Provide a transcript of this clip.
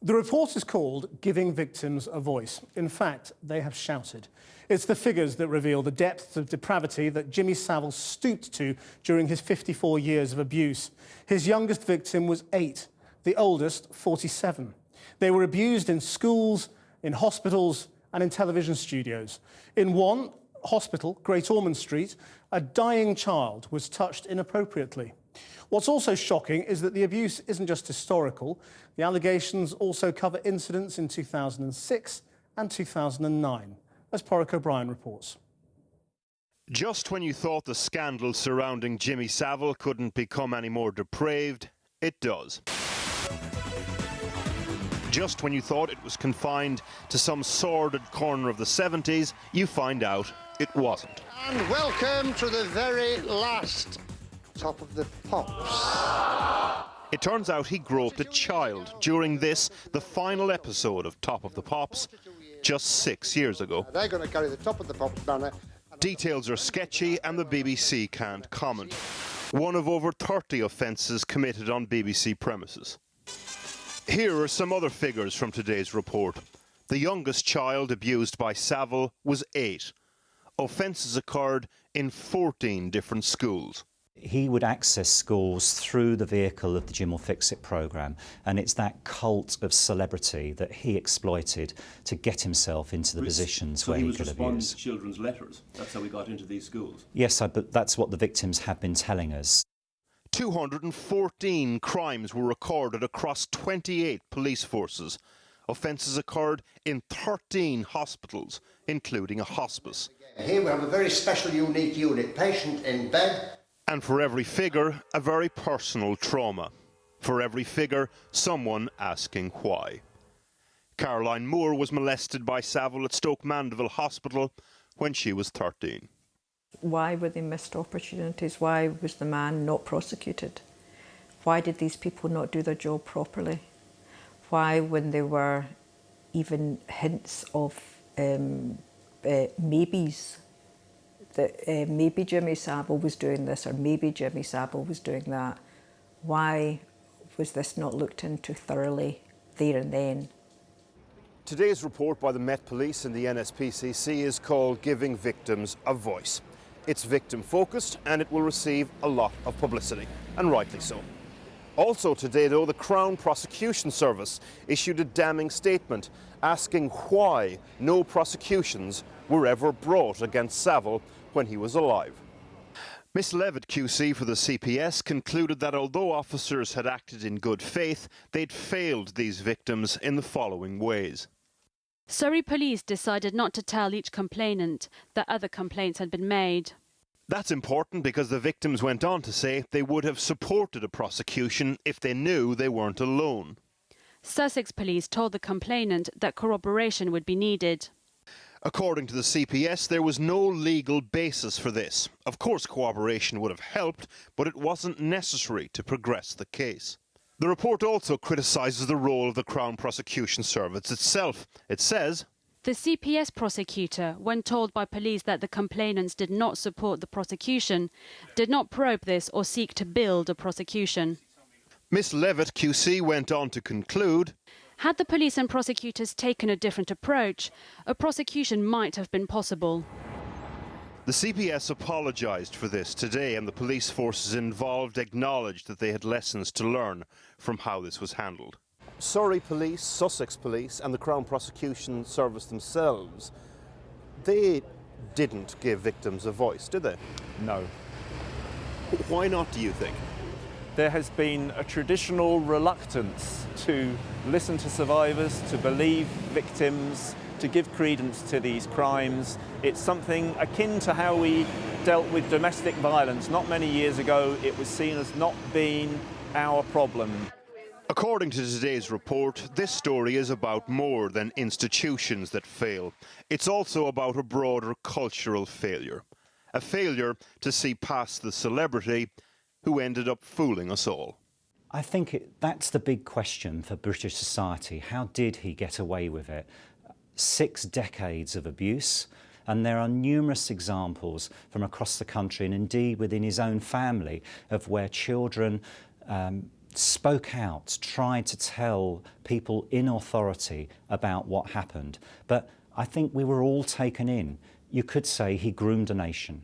The report is called Giving Victims a Voice. In fact, they have shouted. It's the figures that reveal the depths of depravity that Jimmy Savile stooped to during his 54 years of abuse. His youngest victim was 8, the oldest 47. They were abused in schools, in hospitals and in television studios. In one hospital, Great Ormond Street, a dying child was touched inappropriately. What's also shocking is that the abuse isn't just historical. The allegations also cover incidents in 2006 and 2009, as Porrick O'Brien reports. Just when you thought the scandal surrounding Jimmy Savile couldn't become any more depraved, it does. Just when you thought it was confined to some sordid corner of the 70s, you find out it wasn't. And welcome to the very last Top of the Pops. It turns out he groped a child during this, the final episode of Top of the Pops, just 6 years ago. They're going to carry the Top of the Pops banner. Details are sketchy and the BBC can't comment. One of over 30 offences committed on BBC premises. Here are some other figures from today's report. The youngest child abused by Savile was 8. Offences occurred in 14 different schools. He would access schools through the vehicle of the Jim Will Fix It programme, and it's that cult of celebrity that he exploited to get himself into the positions where he could abuse. So he was responding to children's letters. That's how he got into these schools. Yes, but that's what the victims have been telling us. 214 crimes were recorded across 28 police forces. Offences occurred in 13 hospitals, including a hospice. Here we have a very special, unique unit, patient in bed. And for every figure, a very personal trauma. For every figure, someone asking why. Caroline Moore was molested by Savile at Stoke Mandeville Hospital when she was 13. Why were they missed opportunities? Why was the man not prosecuted? Why did these people not do their job properly? Why, when there were even hints of maybes, that maybe Jimmy Savile was doing this or maybe Jimmy Savile was doing that, why was this not looked into thoroughly there and then? Today's report by the Met Police and the NSPCC is called Giving Victims a Voice. It's victim-focused and it will receive a lot of publicity, and rightly so. Also today, though, the Crown Prosecution Service issued a damning statement asking why no prosecutions were ever brought against Savile when he was alive. Miss Levitt QC for the CPS concluded that although officers had acted in good faith, they'd failed these victims in the following ways. Surrey Police decided not to tell each complainant that other complaints had been made. That's important because the victims went on to say they would have supported a prosecution if they knew they weren't alone. Sussex Police told the complainant that corroboration would be needed. According to the CPS, there was no legal basis for this. Of course, cooperation would have helped, but it wasn't necessary to progress the case. The report also criticises the role of the Crown Prosecution Service itself. It says, the CPS prosecutor, when told by police that the complainants did not support the prosecution, did not probe this or seek to build a prosecution. Miss Levitt QC went on to conclude, had the police and prosecutors taken a different approach, a prosecution might have been possible. The CPS apologised for this today, and the police forces involved acknowledged that they had lessons to learn from how this was handled. Surrey Police, Sussex Police and the Crown Prosecution Service themselves, they didn't give victims a voice, did they? No. Why not, do you think? There has been a traditional reluctance to listen to survivors, to believe victims, to give credence to these crimes. It's something akin to how we dealt with domestic violence. Not many years ago, it was seen as not being our problem. According to today's report, this story is about more than institutions that fail. It's also about a broader cultural failure. A failure to see past the celebrity who ended up fooling us all. I think that's the big question for British society. How did he get away with it? 6 decades of abuse, and there are numerous examples from across the country and indeed within his own family of where children spoke out, tried to tell people in authority about what happened. But I think we were all taken in. You could say he groomed a nation.